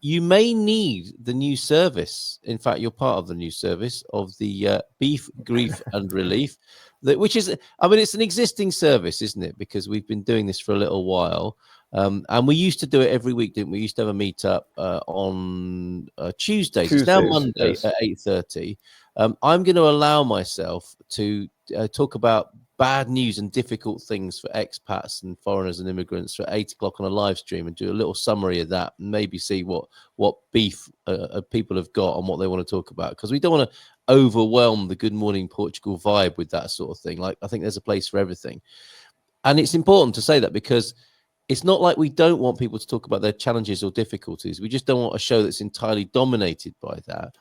you may need the new service. In fact, you're part of the new service of the Beef, Grief and Relief, which is, I mean, it's an existing service, isn't it? Because we've been doing this for a little while. And we used to do it every week, didn't we? We used to have a meetup on Tuesdays. It's now Monday yes. at 8:30. I'm going to allow myself to talk about bad news and difficult things for expats and foreigners and immigrants for 8 o'clock on a live stream, and do a little summary of that, and maybe see what beef people have got and what they want to talk about, because we don't want to overwhelm the Good Morning Portugal vibe with that sort of thing. Like, I think there's a place for everything. And it's important to say that, because it's not like we don't want people to talk about their challenges or difficulties. We just don't want a show that's entirely dominated by that.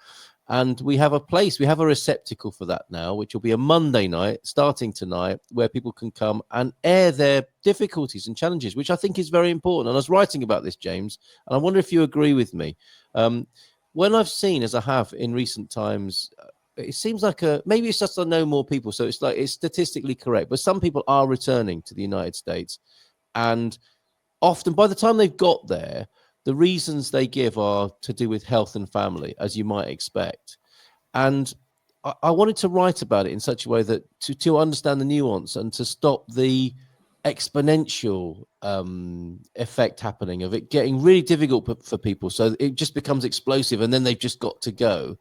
And we have a place, we have a receptacle for that now, which will be a Monday night starting tonight, where people can come and air their difficulties and challenges, which I think is very important. And I was writing about this, James, and I wonder if you agree with me. When I've seen, as I have in recent times, it seems like maybe it's just I know more people, so it's like it's statistically correct, but some people are returning to the United States, and often by the time they've got there, the reasons they give are to do with health and family, as you might expect. And I wanted to write about it in such a way that to understand the nuance and to stop the exponential effect happening of it getting really difficult for people, so it just becomes explosive and then they've just got to go.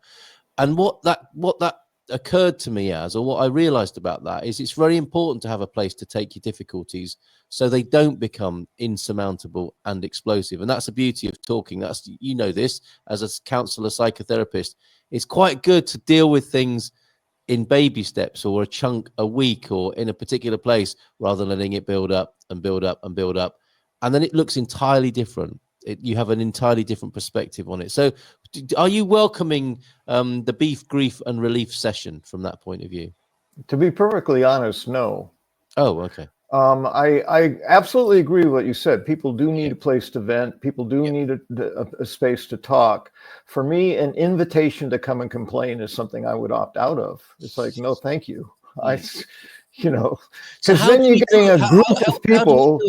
And what that occurred to me as, or what I realized about that, is it's very important to have a place to take your difficulties so they don't become insurmountable and explosive. And that's the beauty of talking. That's, you know, this as a counselor, psychotherapist, it's quite good to deal with things in baby steps, or a chunk a week, or in a particular place, rather than letting it build up and build up and build up. And then it looks entirely different. You have an entirely different perspective on it. So are you welcoming the Beef, Grief and Relief session from that point of view? To be perfectly honest, no. Oh, okay. I absolutely agree with what you said. People do need a place to vent. People do need a space to talk. For me, an invitation to come and complain is something I would opt out of. It's like, no, thank you. Because then you're getting a group of people.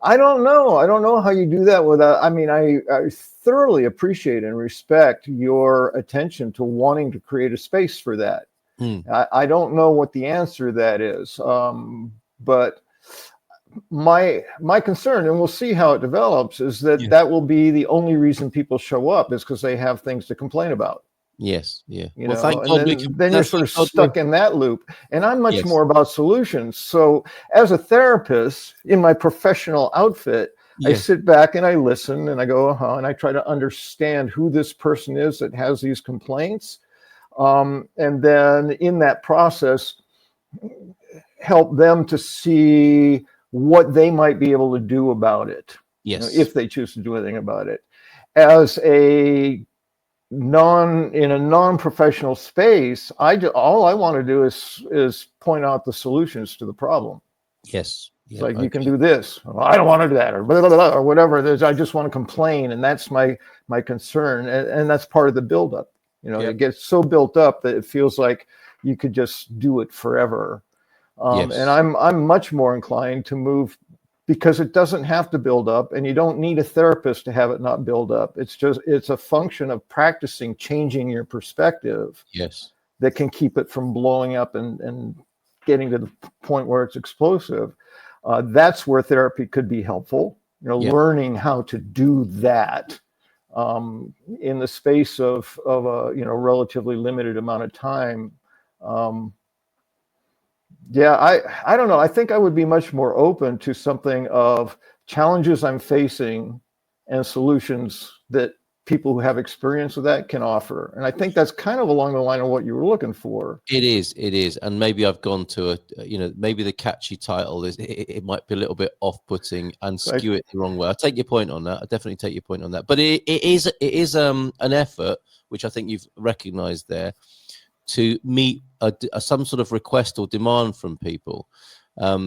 I don't know. I don't know how you do that without, I mean, I thoroughly appreciate and respect your attention to wanting to create a space for that. I don't know what the answer to that is. But my concern, and we'll see how it develops, is that that will be the only reason people show up, is because they have things to complain about. Yes, yeah. You know, thank God then you're sort of stuck in that loop. And I'm much more about solutions. So as a therapist in my professional outfit, I sit back and I listen and I go, and I try to understand who this person is that has these complaints. And then in that process, help them to see what they might be able to do about it. Yes. You know, if they choose to do anything about it. As a non-professional space, all I want to do is point out the solutions to the problem. Yes. It's like, you can do this. Well, I don't want to do that, or blah, blah, blah, or whatever it is. I just want to complain, and that's my concern, and that's part of the buildup. You know, it gets so built up that it feels like you could just do it forever. And I'm much more inclined to move, because it doesn't have to build up, and you don't need a therapist to have it not build up. It's a function of practicing changing your perspective. Yes. That can keep it from blowing up and getting to the point where it's explosive. That's where therapy could be helpful. You know, learning how to do that in the space of a relatively limited amount of time. I don't know. I think I would be much more open to something of challenges I'm facing and solutions that people who have experience with that can offer. And I think that's kind of along the line of what you were looking for. It is. And maybe I've gone to maybe the catchy title is, it might be a little bit off-putting and skew it the wrong way. I take your point on that. I definitely take your point on that. But it is an effort, which I think you've recognized there, to meet some sort of request or demand from people,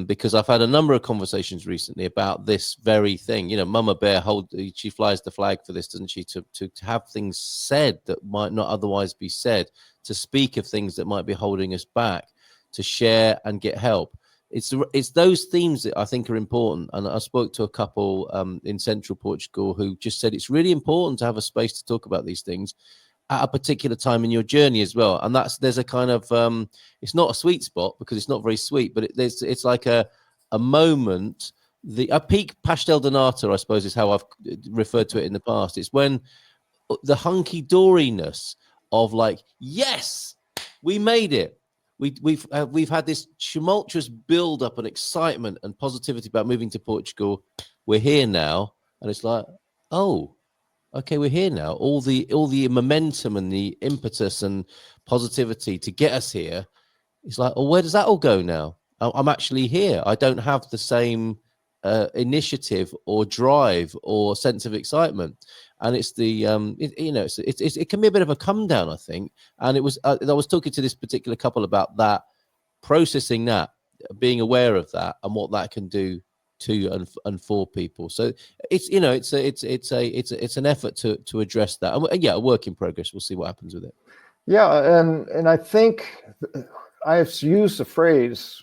because I've had a number of conversations recently about this very thing. You know, Mama Bear she flies the flag for this, doesn't she? To have things said that might not otherwise be said, to speak of things that might be holding us back, to share and get help. it's those themes that I think are important. And I spoke to a couple in central Portugal who just said it's really important to have a space to talk about these things at a particular time in your journey as well. And there's a kind of it's not a sweet spot because it's not very sweet, but it's like a moment, a peak pastel de nata, I suppose, is how I've referred to it in the past. It's when the hunky-doriness of like, yes, we made it. We've had this tumultuous build-up and excitement and positivity about moving to Portugal. We're here now, and it's like, oh, okay, we're here now. All the momentum and the impetus and positivity to get us here. It's like, oh, where does that all go now? I'm actually here. I don't have the same initiative or drive or sense of excitement, and it's the it can be a bit of a come down, I think. And it was I was talking to this particular couple about that, processing that, being aware of that, and what that can do to and for people. So it's it's an effort to address that. And yeah, a work in progress. We'll see what happens with it. Yeah, and I think I've used the phrase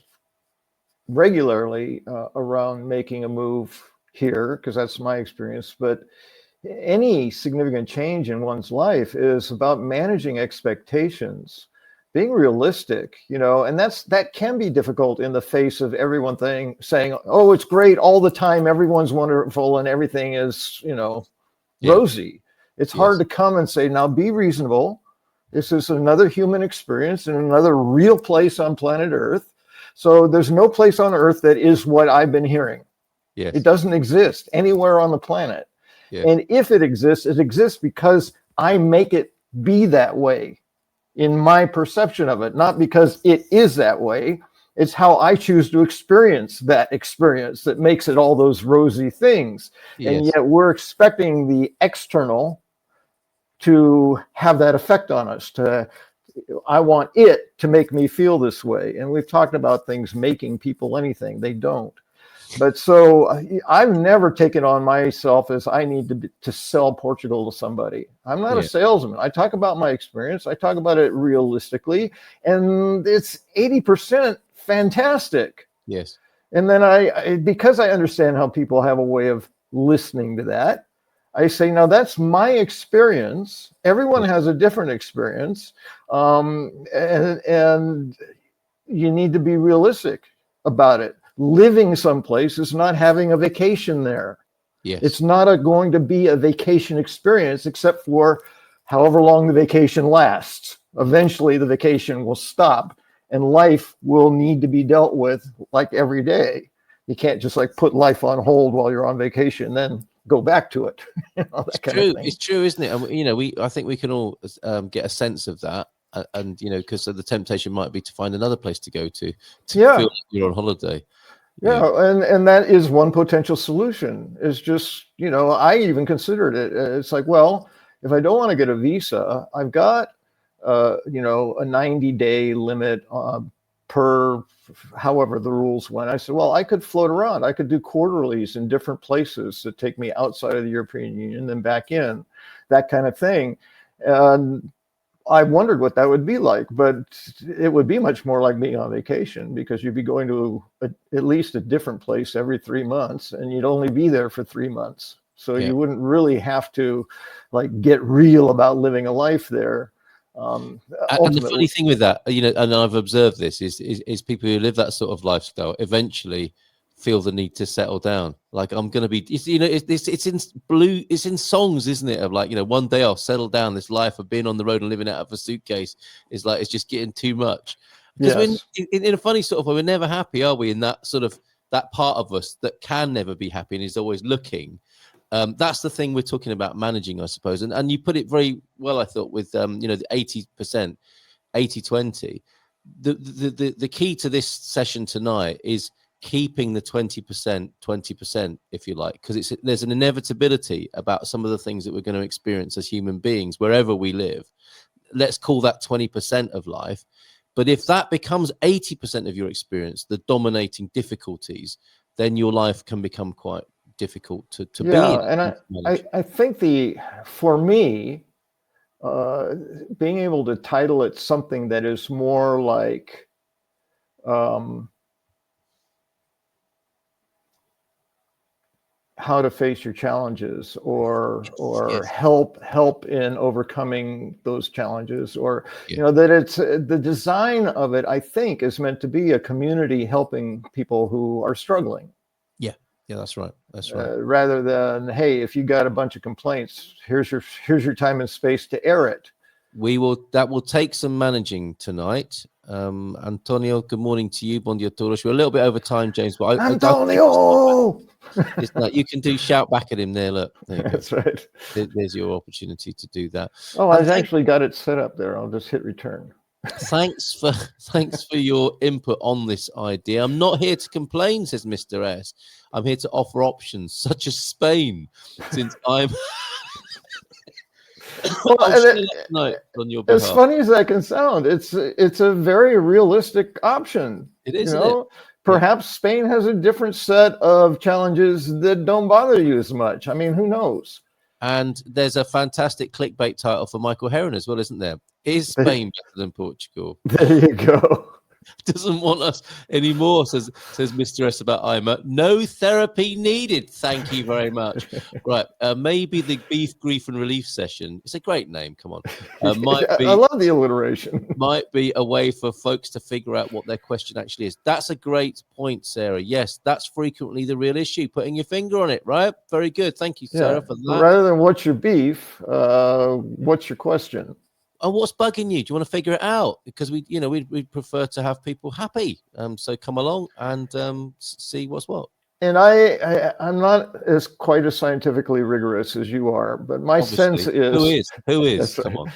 regularly around making a move here, because that's my experience. But any significant change in one's life is about managing expectations, being realistic, and that can be difficult in the face of everyone saying, oh, it's great all the time, everyone's wonderful, and everything is, rosy. It's hard to come and say, now be reasonable. This is another human experience in another real place on planet Earth. So there's no place on Earth that is what I've been hearing. Yes. It doesn't exist anywhere on the planet. Yeah. And if it exists because I make it be that way in my perception of it, not because it is that way. It's how I choose to experience that experience that makes it all those rosy things. Yes. And yet we're expecting the external to have that effect on us. I want it to make me feel this way. And we've talked about things making people anything. They don't. But so I've never taken on myself as I need to sell Portugal to somebody. I'm not a salesman. I talk about my experience. I talk about it realistically. And it's 80% fantastic. Yes. And then because I understand how people have a way of listening to that, I say, now that's my experience. Everyone has a different experience. And you need to be realistic about it. Living someplace is not having a vacation there. Yes. It's not going to be a vacation experience, except for however long the vacation lasts. Eventually the vacation will stop and life will need to be dealt with like every day. You can't just like put life on hold while you're on vacation, then go back to it. It's true. It's true, isn't it? And I think we can all get a sense of that, and because the temptation might be to find another place to go to feel like you're on holiday. Yeah, and that is one potential solution. Is just I even considered it. It's like, well, if I don't want to get a visa, I've got a 90-day limit per however the rules went. I said, well, I could float around. I could do quarterlies in different places that take me outside of the European Union, then back in, that kind of thing. And I wondered what that would be like, but it would be much more like being on vacation, because you'd be going to at least a different place every 3 months, and you'd only be there for 3 months. So you wouldn't really have to like get real about living a life there. And the funny thing with that, and I've observed this, is people who live that sort of lifestyle eventually feel the need to settle down. Like, I'm going to be, it's in songs, isn't it? Of like, one day I'll settle down. This life of being on the road and living out of a suitcase is like, it's just getting too much. Because in a funny sort of way, we're never happy, are we? In that sort of, that part of us that can never be happy and is always looking. That's the thing we're talking about managing, I suppose. And you put it very well, I thought, with the 80%, 80-20. The key to this session tonight is keeping the 20%, if you like, because there's an inevitability about some of the things that we're going to experience as human beings wherever we live. Let's call that 20% of life. But if that becomes 80% of your experience, the dominating difficulties, then your life can become quite difficult to be in. And I think for me, being able to title it something that is more like how to face your challenges, or Yes. help in overcoming those challenges, or Yeah. you know, that it's the design of it, I think, is meant to be a community helping people who are struggling, Yeah. Yeah. That's right. That's right. rather than, hey, if you got a bunch of complaints, here's your time and space to air it. That will take some managing tonight. Antonio, good morning to you. Bon dia todos. We're a little bit over time, James, but I think Antonio. it's like you can do shout back at him there. Look, there you go. That's right. There's your opportunity to do that. Oh, And I've actually got it set up there. I'll just hit return. thanks for your input on this idea. I'm not here to complain, says Mr. S. I'm here to offer options such as Spain, since I'm Well, I'll and share that tonight on your as behalf. funny as that can sound, it's a very realistic option. It is, You isn't it? know, perhaps Spain has a different set of challenges that don't bother you as much. I mean, who knows? And there's a fantastic clickbait title for Michael Heron as well, isn't there? Is Spain better than Portugal? There you go. Doesn't want us anymore, says Mr. S about IMA. No therapy needed. Thank you very much. Right. Maybe the beef, grief, and relief session. It's a great name. Come on. I love the alliteration. Might be a way for folks to figure out what their question actually is. That's a great point, Sarah. Yes, that's frequently the real issue. Putting your finger on it, right? Very good. Thank you, Sarah, for that. Rather than what's your beef, what's your question? And what's bugging you? Do you want to figure it out? Because we'd prefer to have people happy. So come along and see what's what. And I'm not as quite as scientifically rigorous as you are, but my sense is who is? Come on.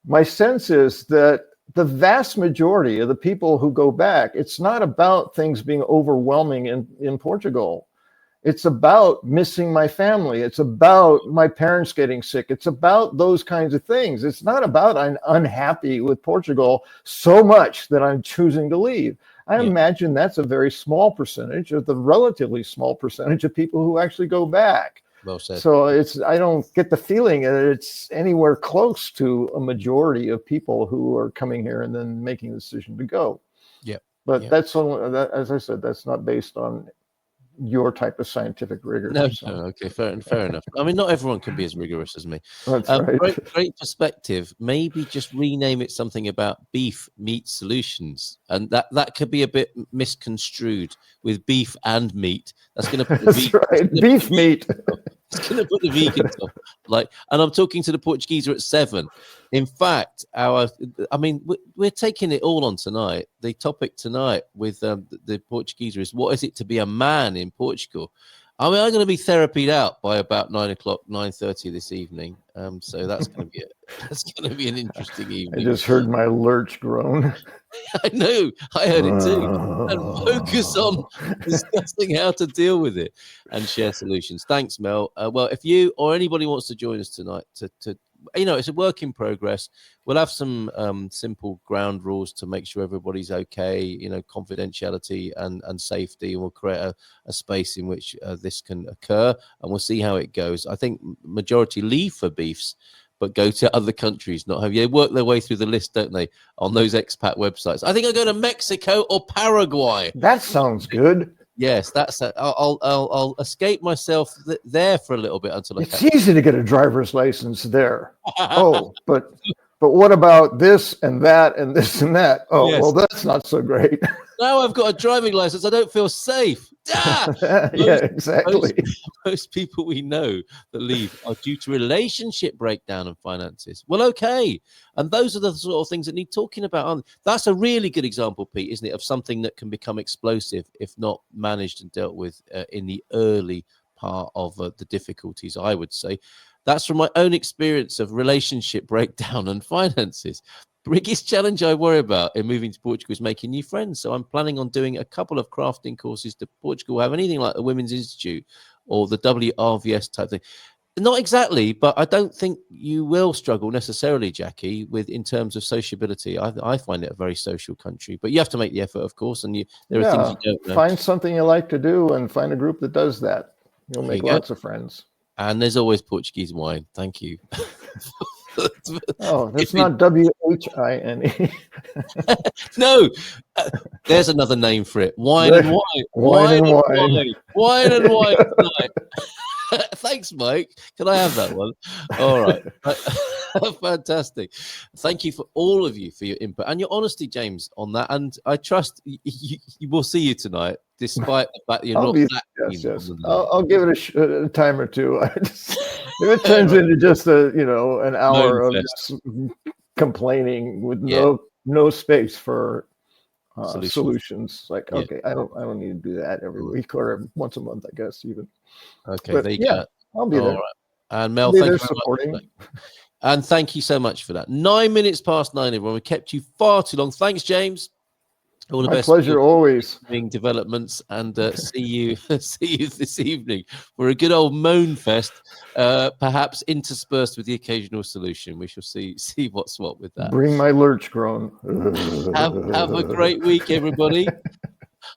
My sense is that the vast majority of the people who go back, it's not about things being overwhelming in Portugal. It's about missing my family. It's about my parents getting sick. It's about those kinds of things. It's not about I'm unhappy with Portugal so much that I'm choosing to leave. I imagine that's a very small percentage of the relatively small percentage of people who actually go back. Well said. So I don't get the feeling that it's anywhere close to a majority of people who are coming here and then making the decision to go. Yeah. But that's only, as I said, that's not based on your type of scientific rigor. No, okay, fair enough. I mean, not everyone can be as rigorous as me. That's right. Great perspective. Maybe just rename it something about beef meat solutions, and that could be a bit misconstrued with beef and meat. That's going to put beef meat. It's going to put the vegans off. And I'm talking to the Portuguese at 7. In fact, we're taking it all on tonight. The topic tonight with the Portuguese is, what is it to be a man in Portugal? I mean, I'm going to be therapied out by about 9:30 this evening. So that's going to be an interesting evening. I just heard my lurch groan. I know, I heard it too. And focus on discussing how to deal with it and share solutions. Thanks, Mel. Well, if you or anybody wants to join us tonight to it's a work in progress. We'll have some simple ground rules to make sure everybody's okay, confidentiality and safety, and we'll create a space in which this can occur, and we'll see how it goes. I think majority leave for beefs, but go to other countries, not have you. They work their way through the list, don't they, on those expat websites? I think I'll go to Mexico or Paraguay. That sounds good. Yes, I'll escape myself there for a little bit until it's easy to get a driver's license there. But what about this and that and this and that? Oh, yes. Well, that's not so great. Now I've got a driving license, I don't feel safe. Exactly. Most people we know that leave are due to relationship breakdown and finances. Well, okay. And those are the sort of things that need talking about. That's a really good example, Pete, isn't it, of something that can become explosive if not managed and dealt with in the early part of the difficulties, I would say. That's from my own experience of relationship breakdown and finances. Biggest challenge I worry about in moving to Portugal is making new friends. So I'm planning on doing a couple of crafting courses to Portugal. Have anything like the Women's Institute or the WRVS type thing? Not exactly, but I don't think you will struggle necessarily, Jackie, in terms of sociability. I find it a very social country, but you have to make the effort, of course. And there are things you don't know. Find something you like to do and find a group that does that. You'll make lots of friends. And there's always Portuguese wine. Thank you. Oh, that's not WHINE. No, there's another name for it. Wine and wine. Wine and wine. Wine and wine tonight. Thanks, Mike. Can I have that one? All right. Fantastic. Thank you for all of you for your input and your honesty, James, on that. And I trust you will see you tonight, despite the fact that you're not that keen. Yes. I'll give it a time or two. If it turns into just an hour of just complaining with no space for solutions. Like, okay, I don't need to do that every week or once a month, I guess, even. Okay, but there you go. I'll be there. Right. And Mel, thank you supporting. Much. And thank you so much for that. 9 minutes past 9, everyone. We kept you far too long. Thanks, James. All the best. My pleasure, always. Developments, and see you this evening for a good old moan fest, perhaps interspersed with the occasional solution. We shall see what's what with that. Bring my lurch groan. Have a great week, everybody.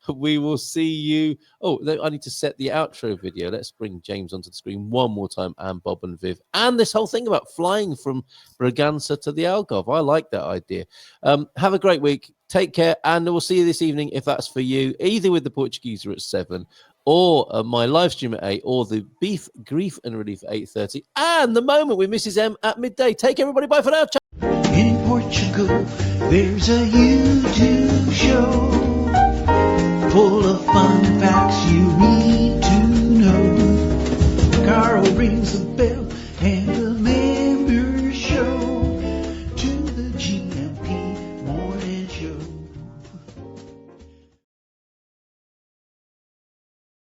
We will see you. Oh, I need to set the outro video. Let's bring James onto the screen one more time, and Bob and Viv, and this whole thing about flying from Braganza to the Algarve. I like that idea. Have a great week. Take care, and we'll see you this evening if that's for you, either with the Portuguese at 7, or my live stream at 8, or the Beef, Grief and Relief at 8:30, and the moment with Mrs. M at midday. Take everybody. Bye for now. In Portugal, there's a YouTube show full of fun facts you need